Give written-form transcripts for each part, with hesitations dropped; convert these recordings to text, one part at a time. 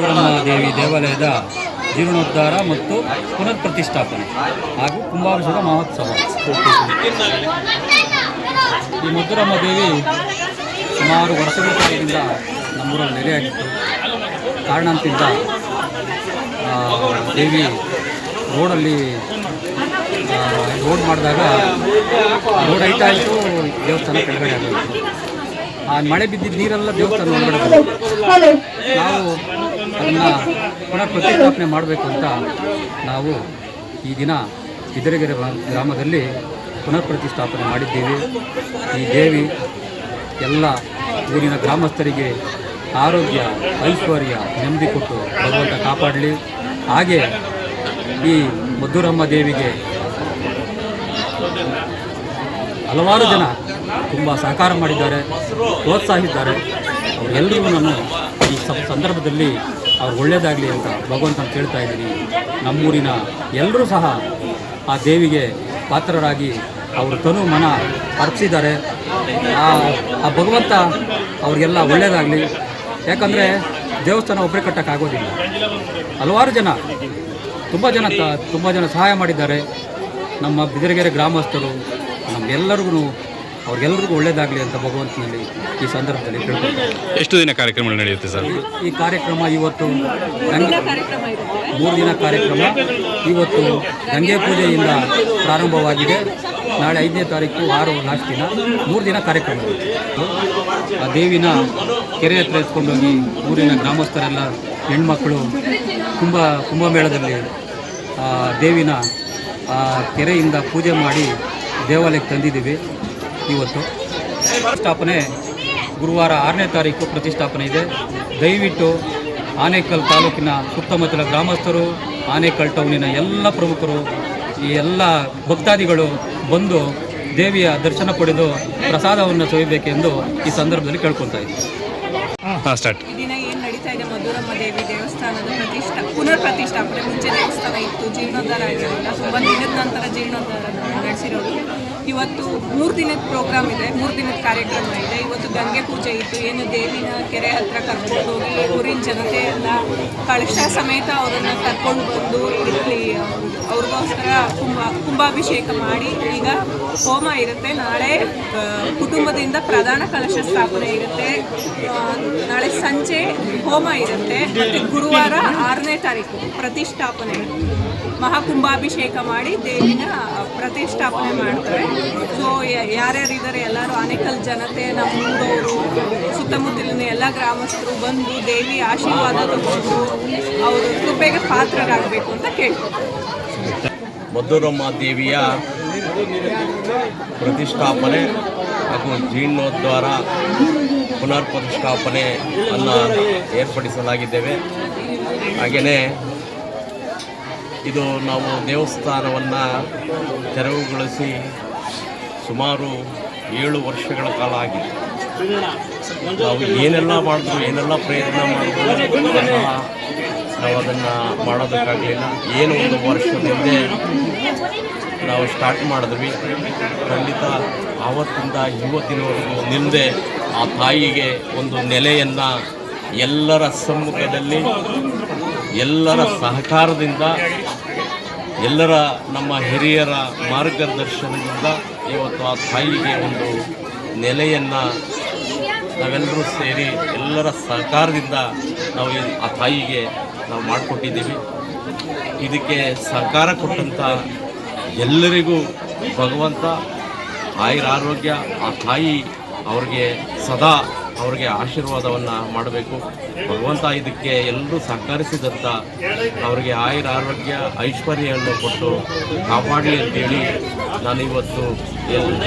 ಮದ್ದೂರಮ್ಮ ದೇವಿ ದೇವಾಲಯದ ಜೀರ್ಣೋದ್ಧಾರ ಮತ್ತು ಪುನರ್ ಪ್ರತಿಷ್ಠಾಪನೆ ಹಾಗೂ ಕುಂಭಾಭಿಷೇಕ ಮಹೋತ್ಸವ. ಈ ಮದ್ದೂರಮ್ಮ ದೇವಿ ಸುಮಾರು ವರ್ಷಗಳ ಕಾಲದಿಂದ ನಮ್ಮೂರಲ್ಲಿ ನೆಲೆಯಾಗಿತ್ತು. ಕಾರಣಾಂತರಿಂದ ದೇವಿ ರೋಡಲ್ಲಿ ರೋಡ್ ಮಾಡಿದಾಗ ರೋಡ್ ಹೈಟ್ ಆಯಿತು, ದೇವಸ್ಥಾನ ಕೆಳಗಡೆ ಆಗೋಯಿತು. ಆ ಮಳೆ ಬಿದ್ದಿದ್ದ ನೀರೆಲ್ಲ ದೇವಸ್ಥಾನ ಒಳಗಡೆ ನಾವು ಅದನ್ನು ಪುನಃ ಪ್ರತಿಷ್ಠಾಪನೆ ಮಾಡಬೇಕು ಅಂತ ನಾವು ಈ ದಿನ ಬಿದರಗೆರೆ ಗ್ರಾಮದಲ್ಲಿ ಪುನರ್ ಪ್ರತಿಷ್ಠಾಪನೆ ಮಾಡಿದ್ದೀವಿ. ಈ ದೇವಿ ಎಲ್ಲ ಊರಿನ ಗ್ರಾಮಸ್ಥರಿಗೆ ಆರೋಗ್ಯ, ಐಶ್ವರ್ಯ, ನೆಮ್ಮದಿ ಕೊಟ್ಟು ಭಗವಂತ ಕಾಪಾಡಲಿ. ಹಾಗೆ ಈ ಮದ್ದೂರಮ್ಮ ದೇವಿಗೆ ಹಲವಾರು ಜನ ತುಂಬ ಸಹಕಾರ ಮಾಡಿದ್ದಾರೆ, ಪ್ರೋತ್ಸಾಹಿಸಿದ್ದಾರೆ. ಅವರೆಲ್ಲರಿಗೂ ನಾನು ಈ ಸಂದರ್ಭದಲ್ಲಿ ಅವ್ರು ಒಳ್ಳೆಯದಾಗಲಿ ಅಂತ ಭಗವಂತನ ಕೇಳ್ತಾ ಇದ್ದೀನಿ. ನಮ್ಮೂರಿನ ಎಲ್ಲರೂ ಸಹ ಆ ದೇವಿಗೆ ಪಾತ್ರರಾಗಿ ಅವರು ತನು ಮನ ಅರ್ಪಿಸಿದ್ದಾರೆ. ಆ ಭಗವಂತ ಅವ್ರಿಗೆಲ್ಲ ಒಳ್ಳೆಯದಾಗಲಿ. ಯಾಕಂದರೆ ದೇವಸ್ಥಾನ ಒಬ್ಬರೇ ಕಟ್ಟೋಕ್ಕಾಗೋದಿಲ್ಲ. ಹಲವಾರು ಜನ ತುಂಬ ಜನ ಸಹಾಯ ಮಾಡಿದ್ದಾರೆ. ನಮ್ಮ ಬಿದರಗೆರೆ ಗ್ರಾಮಸ್ಥರು ನಮ್ಮೆಲ್ಲರಿಗೂ ಅವ್ರಿಗೆಲ್ಲರಿಗೂ ಒಳ್ಳೆಯದಾಗಲಿ ಅಂತ ಭಗವಂತನಲ್ಲಿ ಈ ಸಂದರ್ಭದಲ್ಲಿ ಕೇಳ್ಕೊಳ್ತಾರೆ. ಎಷ್ಟು ದಿನ ಕಾರ್ಯಕ್ರಮ ನಡೆಯುತ್ತೆ ಸರ್? ಈ ಕಾರ್ಯಕ್ರಮ ಇವತ್ತು 3 ದಿನ ಕಾರ್ಯಕ್ರಮ. ಇವತ್ತು ಗಂಗೆ ಪೂಜೆಯಿಂದ ಪ್ರಾರಂಭವಾಗಿದೆ. ನಾಳೆ 5ನೇ ತಾರೀಕು 6 ಲಾಸ್ಟ್ ದಿನ 3 ದಿನ ಕಾರ್ಯಕ್ರಮ. ಆ ದೇವಿನ ಕೆರೆ ಹತ್ರ ಎತ್ಕೊಂಡೋಗಿ ಊರಿನ ಗ್ರಾಮಸ್ಥರೆಲ್ಲ ಹೆಣ್ಮಕ್ಕಳು ಕುಂಭಮೇಳದಲ್ಲಿ ದೇವಿನ ಕೆರೆಯಿಂದ ಪೂಜೆ ಮಾಡಿ ದೇವಾಲಯಕ್ಕೆ ತಂದಿದ್ದೀವಿ. ಇವತ್ತು ಪ್ರತಿಷ್ಠಾಪನೆ ಗುರುವಾರ 6ನೇ ತಾರೀಕು ಪ್ರತಿಷ್ಠಾಪನೆ ಇದೆ. ದಯವಿಟ್ಟು ಆನೇಕಲ್ ತಾಲೂಕಿನ ಸುತ್ತಮುತ್ತಲ ಗ್ರಾಮಸ್ಥರು, ಆನೇಕಲ್ ಟೌನಿನ ಎಲ್ಲ ಪ್ರಮುಖರು, ಈ ಎಲ್ಲ ಭಕ್ತಾದಿಗಳು ಬಂದು ದೇವಿಯ ದರ್ಶನ ಪಡೆದು ಪ್ರಸಾದವನ್ನು ಸವಿಬೇಕೆಂದು ಈ ಸಂದರ್ಭದಲ್ಲಿ ಕೇಳ್ಕೊಳ್ತಾ ಇದ್ದೀವಿ. ಈ ದಿನ ಏನು ನಡೀತಾ ಇದೆ, ಮದ್ದೂರಮ್ಮ ದೇವಿ ದೇವಸ್ಥಾನದ ಪುನರ್ ಪ್ರತಿಷ್ಠಾಪನೆ. ಮುಂಚೆ ದೇವಸ್ಥಾನ ಇತ್ತು, ಜೀರ್ಣೋದ್ಧಾರ ಆಗಿರೋಲ್ಲ. ತುಂಬ ದಿನದ ನಂತರ ಜೀರ್ಣೋದ್ಧಾರ ನಡೆಸಿರೋದು. ಇವತ್ತು 3 ದಿನದ ಪ್ರೋಗ್ರಾಮ್ ಇದೆ, 3 ದಿನದ ಕಾರ್ಯಕ್ರಮ ಇದೆ. ಇವತ್ತು ಗಂಗೆ ಪೂಜೆ ಇತ್ತು. ಏನು ದೇವಿನ ಕೆರೆ ಹತ್ರ ಕರ್ಕೊಂಡು ಹೋಗಿ ಊರಿನ ಜನತೆ ಎಲ್ಲ ಕಳಶ ಸಮೇತ ಅವರನ್ನು ಕರ್ಕೊಂಡು ಬಂದು ಇಲ್ಲಿ ಅವ್ರಿಗೋಸ್ಕರ ಕುಂಭಾಭಿಷೇಕ ಮಾಡಿ, ಈಗ ಹೋಮ ಇರುತ್ತೆ. ನಾಳೆ ಕುಟುಂಬದಿಂದ ಪ್ರಧಾನ ಕಲಶ ಸ್ಥಾಪನೆ ಇರುತ್ತೆ. ನಾಳೆ ಸಂಜೆ ಹೋಮ ಇರುತ್ತೆ. ಮತ್ತು ಗುರುವಾರ 6ನೇ ತಾರೀಕು ಪ್ರತಿಷ್ಠಾಪನೆ, ಮಹಾಕುಂಭಾಭಿಷೇಕ ಮಾಡಿ ದೇವಿನ ಪ್ರತಿಷ್ಠಾಪನೆ ಮಾಡ್ತಾರೆ. ಸೊ ಯಾರ್ಯಾರಿದ್ದಾರೆ ಎಲ್ಲರೂ ಆನೇಕಲ್ ಜನತೆ, ನಮ್ಮೂರವರು, ಸುತ್ತಮುತ್ತಲಿನ ಎಲ್ಲ ಗ್ರಾಮಸ್ಥರು ಬಂದು ದೇವಿ ಆಶೀರ್ವಾದ ತಗೊಂಡು ಅವರು ಕೃಪೆಗೆ ಪಾತ್ರರಾಗಬೇಕು ಅಂತ ಕೇಳ್ತಾರೆ. ಮದ್ದೂರಮ್ಮ ದೇವಿಯ ಪ್ರತಿಷ್ಠಾಪನೆ ಹಾಗೂ ಜೀರ್ಣೋದ್ಧಾರ ಪುನರ್ ಪ್ರತಿಷ್ಠಾಪನೆ ಅನ್ನು ಏರ್ಪಡಿಸಲಾಗಿದ್ದೇವೆ. ಹಾಗೆಯೇ ಇದು ನಾವು ದೇವಸ್ಥಾನವನ್ನು ತೆರವುಗೊಳಿಸಿ ಸುಮಾರು 7 ವರ್ಷಗಳ ಕಾಲ ಆಗಿದೆ. ನಾವು ಏನೆಲ್ಲ ಮಾಡಿದ್ರು, ಏನೆಲ್ಲ ಪ್ರಯತ್ನ ಮಾಡಿದ್ರು ನಾವು ಅದನ್ನು ಮಾಡೋದಕ್ಕಾಗಲಿಲ್ಲ. ಏನು 1 ವರ್ಷದ ಹಿಂದೆ ನಾವು ಸ್ಟಾರ್ಟ್ ಮಾಡಿದ್ವಿ. ಖಂಡಿತ ಆವತ್ತಿಂದ ಇವತ್ತಿನವರೆಗೂ ನಿಲ್ಲದೆ ಆ ತಾಯಿಗೆ ಒಂದು ನೆಲೆಯನ್ನು ಎಲ್ಲರ ಸಮ್ಮುಖದಲ್ಲಿ, ಎಲ್ಲರ ಸಹಕಾರದಿಂದ, ಎಲ್ಲರ ನಮ್ಮ ಹಿರಿಯರ ಮಾರ್ಗದರ್ಶನದಿಂದ ಇವತ್ತು ಆ ತಾಯಿಗೆ ಒಂದು ನೆಲೆಯನ್ನು ನಾವೆಲ್ಲರೂ ಸೇರಿ ಎಲ್ಲರ ಸಹಕಾರದಿಂದ ನಾವು ಆ ತಾಯಿಗೆ ನಾವು ಮಾಡಿಕೊಟ್ಟಿದ್ದೀವಿ. ಇದಕ್ಕೆ ಸಹಕಾರ ಕೊಟ್ಟಂಥ ಎಲ್ಲರಿಗೂ ಭಗವಂತ ಆಯುರಾರೋಗ್ಯ, ಆ ತಾಯಿ ಅವ್ರಿಗೆ ಸದಾ ಅವ್ರಿಗೆ ಆಶೀರ್ವಾದವನ್ನು ಮಾಡಬೇಕು. ಭಗವಂತ ಇದಕ್ಕೆ ಎಲ್ಲರೂ ಸಹಕರಿಸಿದಂಥ ಅವರಿಗೆ ಆಯುರಾರೋಗ್ಯ, ಐಶ್ವರ್ಯವನ್ನು ಕೊಟ್ಟು ಕಾಪಾಡಲಿ ಅಂತೇಳಿ ನಾನು ಇವತ್ತು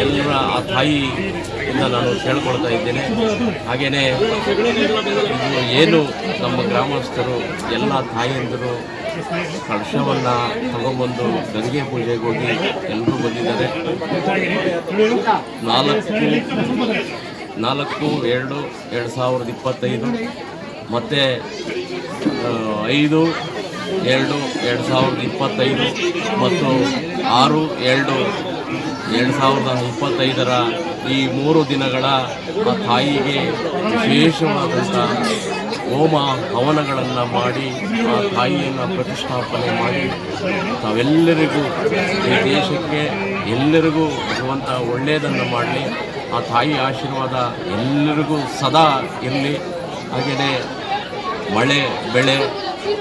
ಎಲ್ಲರ ಆ ತಾಯಿಯಿಂದ ನಾನು ಕೇಳ್ಕೊಳ್ತಾ ಇದ್ದೇನೆ. ಹಾಗೆಯೇ ಇದು ಏನು ನಮ್ಮ ಗ್ರಾಮಸ್ಥರು ಎಲ್ಲ ತಾಯಿಯಂದರು ಕಳಶವನ್ನು ತಗೊಂಬಂದು ಗಂಗೆ ಪೂಜೆಗೆ ಹೋಗಿ ಎಲ್ಲರೂ ಬಂದಿದ್ದಾರೆ. 4/2/2025 ಮತ್ತು 5/2/2025 ಮತ್ತು 6/2/2025 ಈ 3 ದಿನಗಳ ಆ ತಾಯಿಗೆ ವಿಶೇಷವಾದಂಥ ಹೋಮ ಹವನಗಳನ್ನು ಮಾಡಿ ಆ ತಾಯಿಯನ್ನು ಪ್ರತಿಷ್ಠಾಪನೆ ಮಾಡಿ ತಾವೆಲ್ಲರಿಗೂ ಈ ದೇಶಕ್ಕೆ ಎಲ್ಲರಿಗೂ ಭಗವಂತ ಒಳ್ಳೆಯದನ್ನು ಮಾಡಲಿ, ಆ ತಾಯಿ ಆಶೀರ್ವಾದ ಎಲ್ಲರಿಗೂ ಸದಾ ಇರಲಿ. ಹಾಗೆಯೇ ಮಳೆ ಬೆಳೆ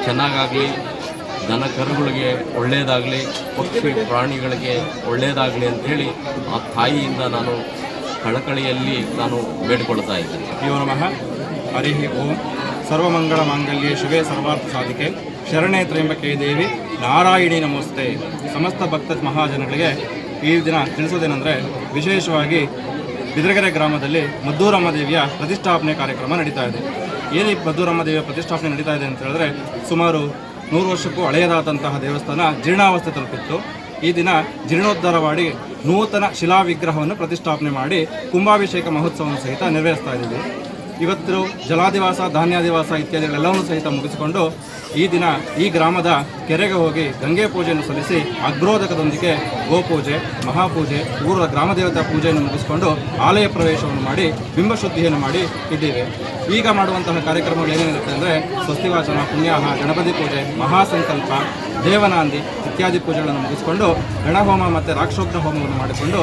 ಚೆನ್ನಾಗಾಗಲಿ, ದನ ಕರುಗಳಿಗೆ ಒಳ್ಳೆಯದಾಗಲಿ, ಪಕ್ಷಿ ಪ್ರಾಣಿಗಳಿಗೆ ಒಳ್ಳೆಯದಾಗಲಿ ಅಂಥೇಳಿ ಆ ತಾಯಿಯಿಂದ ನಾನು ಕಳಕಳಿಯಲ್ಲಿ ನಾನು ಬೇಡಿಕೊಳ್ತಾ ಇದ್ದೀನಿ. यो नमः हरि ओಂ ಸರ್ವಮಂಗಳ ಮಾಂಗಲ್ಯೆ ಶಿವೆ ಸರ್ವಾರ್ಥ ಸಾಧಿಕೆ ಶರಣೆ ತ್ರ್ಯಂಬಕೆ ದೇವಿ ನಾರಾಯಣಿ ನಮೋಸ್ತೆ. ಸಮಸ್ತ ಭಕ್ತ ಮಹಾಜನಗಳಿಗೆ ಈ ದಿನ ತಿಳಿಸೋದೇನೆಂದರೆ, ವಿಶೇಷವಾಗಿ ಬಿದರಗೆರೆ ಗ್ರಾಮದಲ್ಲಿ ಮದ್ದೂರಮ್ಮ ದೇವಿಯ ಪ್ರತಿಷ್ಠಾಪನೆ ಕಾರ್ಯಕ್ರಮ ನಡೀತಾ ಇದೆ. ಏನು ಈ ಮದ್ದೂರಮ್ಮ ದೇವಿಯ ಪ್ರತಿಷ್ಠಾಪನೆ ನಡೀತಾ ಇದೆ ಅಂತ ಹೇಳಿದ್ರೆ, ಸುಮಾರು 100 ವರ್ಷಕ್ಕೂ ಹಳೆಯದಾದಂತಹ ದೇವಸ್ಥಾನ ಜೀರ್ಣಾವಸ್ಥೆ ತಲುಪಿತ್ತು. ಈ ದಿನ ಜೀರ್ಣೋದ್ಧಾರ ಮಾಡಿ ನೂತನ ಶಿಲಾ ವಿಗ್ರಹವನ್ನು ಪ್ರತಿಷ್ಠಾಪನೆ ಮಾಡಿ ಕುಂಭಾಭಿಷೇಕ ಮಹೋತ್ಸವವನ್ನು ಸಹಿತ ನೆರವೇರಿಸ್ತಾ ಇದ್ದೀವಿ. ಇವತ್ತು ಜಲಾದಿವಾಸ, ಧಾನ್ಯಾದಿವಾಸ ಇತ್ಯಾದಿಗಳೆಲ್ಲವನ್ನೂ ಸಹಿತ ಮುಗಿಸಿಕೊಂಡು ಈ ದಿನ ಈ ಗ್ರಾಮದ ಕೆರೆಗೆ ಹೋಗಿ ಗಂಗೆ ಪೂಜೆಯನ್ನು ಸಲ್ಲಿಸಿ ಅಗ್ರೋದಕದೊಂದಿಗೆ ಗೋಪೂಜೆ, ಮಹಾಪೂಜೆ, ಊರ ಗ್ರಾಮ ದೇವತಾ ಪೂಜೆಯನ್ನು ಮುಗಿಸಿಕೊಂಡು ಆಲಯ ಪ್ರವೇಶವನ್ನು ಮಾಡಿ ಬಿಂಬಶುದ್ಧಿಯನ್ನು ಮಾಡಿ ಇದ್ದೇವೆ. ಈಗ ಮಾಡುವಂತಹ ಕಾರ್ಯಕ್ರಮಗಳು ಏನೇನಿರುತ್ತೆ ಅಂದರೆ, ಸ್ವಸ್ತಿವಾಚನ, ಪುಣ್ಯಾಹ, ಗಣಪತಿ ಪೂಜೆ, ಮಹಾಸಂಕಲ್ಪ, ದೇವನಾಂದಿ ಇತ್ಯಾದಿ ಪೂಜೆಗಳನ್ನು ಮುಗಿಸಿಕೊಂಡು ಗಣಹೋಮ ಮತ್ತು ರಾಕ್ಷೋಗ್ನ ಹೋಮವನ್ನು ಮಾಡಿಕೊಂಡು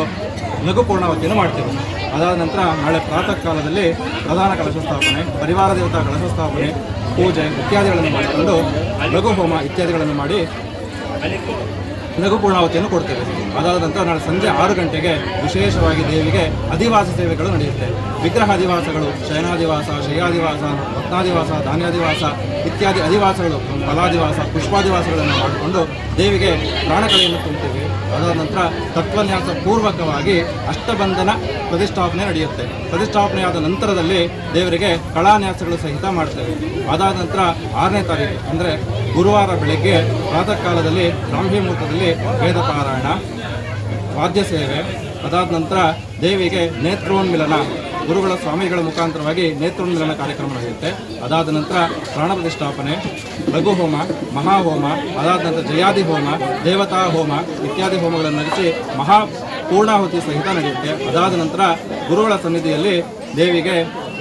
ಲಘು ಪೂರ್ಣಾವತಿಯನ್ನು ಮಾಡ್ತೇವೆ. ಅದಾದ ನಂತರ ನಾಳೆ ಪ್ರಾತಃ ಕಾಲದಲ್ಲಿ ಪ್ರಧಾನ ಕಲಶ ಸ್ಥಾಪನೆ, ಪರಿವಾರ ದೇವತಾ ಕಲಶ ಸ್ಥಾಪನೆ, ಪೂಜೆ ಇತ್ಯಾದಿಗಳನ್ನು ಮಾಡಿಕೊಂಡು ಲಘು ಹೋಮ ಇತ್ಯಾದಿಗಳನ್ನು ಮಾಡಿ ಲಘು ಪೂರ್ಣಾವತಿಯನ್ನು ಕೊಡ್ತೇವೆ. ಅದಾದ ನಂತರ ನಾಳೆ ಸಂಜೆ 6 ಗಂಟೆಗೆ ವಿಶೇಷವಾಗಿ ದೇವಿಗೆ ಅಧಿವಾಸ ಸೇವೆಗಳು ನಡೆಯುತ್ತೆ. ವಿಗ್ರಹ ಅಧಿವಾಸಗಳು, ಶಯನಾದಿವಾಸ, ಶಯ್ಯಾದಿವಾಸ, ರತ್ನಾದಿವಾಸ, ಧಾನ್ಯಾದಿವಾಸ ಇತ್ಯಾದಿ ಅಧಿವಾಸಗಳು, ಫಲಾದಿವಾಸ, ಪುಷ್ಪಾದಿವಾಸಗಳನ್ನು ಮಾಡಿಕೊಂಡು ದೇವಿಗೆ ಪ್ರಾಣಕಲೆಯನ್ನು ತುಂಬ್ತೇವೆ. ಅದಾದ ನಂತರ ತತ್ವನ್ಯಾಸ ಪೂರ್ವಕವಾಗಿ ಅಷ್ಟಬಂಧನ ಪ್ರತಿಷ್ಠಾಪನೆ ನಡೆಯುತ್ತೆ. ಪ್ರತಿಷ್ಠಾಪನೆಯಾದ ನಂತರದಲ್ಲಿ ದೇವರಿಗೆ ಕಳಾನ್ಯಾಸಗಳು ಸಹಿತ ಮಾಡ್ತೇವೆ. ಅದಾದ ನಂತರ 6ನೇ ತಾರೀಕು ಅಂದರೆ ಗುರುವಾರ ಬೆಳಗ್ಗೆ ಪ್ರಾತಃ ಕಾಲದಲ್ಲಿ ಬ್ರಾಹ್ಮಿ ಮುಹೂರ್ತದಲ್ಲಿ ವೇದ ಪಾರಾಯಣ, ವಾದ್ಯ ಸೇವೆ. ಅದಾದ ನಂತರ ದೇವಿಗೆ ನೇತ್ರೋನ್ಮಿಲನ, ಗುರುಗಳ ಸ್ವಾಮಿಗಳ ಮುಖಾಂತರವಾಗಿ ನೇತ್ರೋನ್ಮಿಲನ ಕಾರ್ಯಕ್ರಮ ನಡೆಯುತ್ತೆ. ಅದಾದ ನಂತರ ಪ್ರಾಣ ಪ್ರತಿಷ್ಠಾಪನೆ, ಲಘು ಹೋಮ, ಮಹಾಹೋಮ, ಅದಾದ ನಂತರ ಜಯಾದಿ ಹೋಮ, ದೇವತಾ ಹೋಮ ಇತ್ಯಾದಿ ಹೋಮಗಳನ್ನು ನಡೆಸಿ ಮಹಾ ಪೂರ್ಣಾಹುತಿ ಸಹಿತ ನಡೆಯುತ್ತೆ. ಅದಾದ ನಂತರ ಗುರುಗಳ ಸನ್ನಿಧಿಯಲ್ಲಿ ದೇವಿಗೆ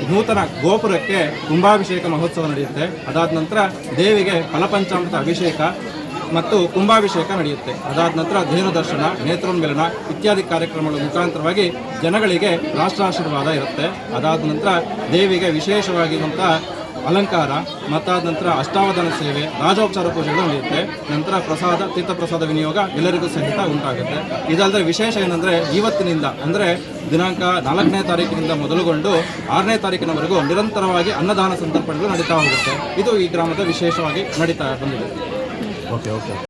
ನೂತನ ಗೋಪುರಕ್ಕೆ ಕುಂಭಾಭಿಷೇಕ ಮಹೋತ್ಸವ ನಡೆಯುತ್ತೆ. ಅದಾದ ನಂತರ ದೇವಿಗೆ ಫಲಪಂಚಾಮೃತ ಅಭಿಷೇಕ ಮತ್ತು ಕುಂಭಾಭಿಷೇಕ ನಡೆಯುತ್ತೆ. ಅದಾದ ನಂತರ ಧೇನು ದರ್ಶನ, ನೇತ್ರೋನ್ಮಿಲನ ಇತ್ಯಾದಿ ಕಾರ್ಯಕ್ರಮಗಳ ಮುಖಾಂತರವಾಗಿ ಜನಗಳಿಗೆ ರಾಷ್ಟ್ರಾಶೀರ್ವಾದ ಇರುತ್ತೆ. ಅದಾದ ನಂತರ ದೇವಿಗೆ ವಿಶೇಷವಾಗಿರುವಂಥ ಅಲಂಕಾರ, ಮತ್ತಾದ ನಂತರ ಅಷ್ಟಾವಧಾನ ಸೇವೆ, ರಾಜೋಪಚಾರ ಪೂಜೆಗಳು ನಡೆಯುತ್ತೆ. ನಂತರ ಪ್ರಸಾದ, ತೀರ್ಥಪ್ರಸಾದ ವಿನಿಯೋಗ ಎಲ್ಲರಿಗೂ ಸಹಿತ ಉಂಟಾಗುತ್ತೆ. ಇದಲ್ಲದೆ ವಿಶೇಷ ಏನಂದರೆ, ಇವತ್ತಿನಿಂದ ಅಂದರೆ ದಿನಾಂಕ 4ನೇ ತಾರೀಕಿನಿಂದ ಮೊದಲುಗೊಂಡು 6ನೇ ತಾರೀಕಿನವರೆಗೂ ನಿರಂತರವಾಗಿ ಅನ್ನದಾನ ಸಂತರ್ಪಣೆಗಳು ನಡೀತಾ ಹೋಗುತ್ತೆ. ಇದು ಈ ಗ್ರಾಮದ ವಿಶೇಷವಾಗಿ ನಡೀತಾ ಬಂದಿದೆ. ಓಕೆ.